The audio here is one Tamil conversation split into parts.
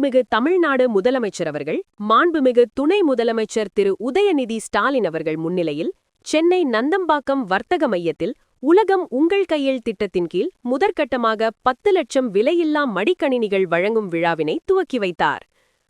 மாண்புமிகு தமிழ்நாடு முதலமைச்சர் அவர்கள், மாண்புமிகு துணை முதலமைச்சர் திரு உதயநிதி ஸ்டாலின் அவர்கள் முன்னிலையில் சென்னை நந்தம்பாக்கம் வர்த்தக மையத்தில் உலகம் உங்கள் கையில் திட்டத்தின் கீழ் முதற்கட்டமாக 10 லட்சம் விலையில்லா மடிக்கணினிகள் வழங்கும் விழாவினை துவக்கி வைத்தார்.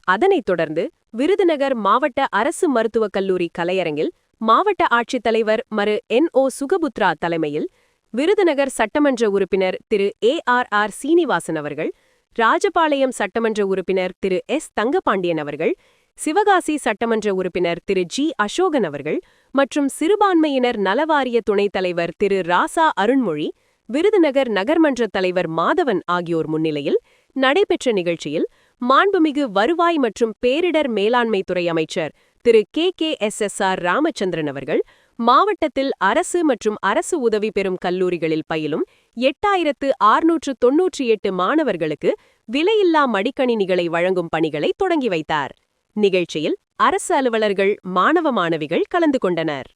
அதனைத் தொடர்ந்து விருதுநகர் மாவட்ட அரசு மருத்துவக் கல்லூரி கலையரங்கில் மாவட்ட ஆட்சித்தலைவர் மரு NO சுகபுத்ரா தலைமையில் விருதுநகர் சட்டமன்ற உறுப்பினர் திரு ARR சீனிவாசன் அவர்கள், ராஜபாளையம் சட்டமன்ற உறுப்பினர் திரு S தங்கபாண்டியன் அவர்கள், சிவகாசி சட்டமன்ற உறுப்பினர் திரு G அசோகன் அவர்கள் மற்றும் சிறுபான்மையினர் நலவாரிய துணைத் தலைவர் திரு ராசா அருண்மொழி, விருதுநகர் நகர்மன்ற தலைவர் மாதவன் ஆகியோர் முன்னிலையில் நடைபெற்ற நிகழ்ச்சியில் மாண்புமிகு வருவாய் மற்றும் பேரிடர் மேலாண்மை துறை அமைச்சர் திரு KKSSR ராமச்சந்திரன் அவர்கள், மாவட்டத்தில் அரசு மற்றும் அரசு உதவி பெறும் கல்லூரிகளில் பயிலும் 8698 மாணவர்களுக்கு விலையில்லா மடிக்கணினிகளை வழங்கும் பணிகளை தொடங்கி வைத்தார். நிகழ்ச்சியில் அரசு அலுவலர்கள், மாணவ மாணவிகள் கலந்து கொண்டனர்.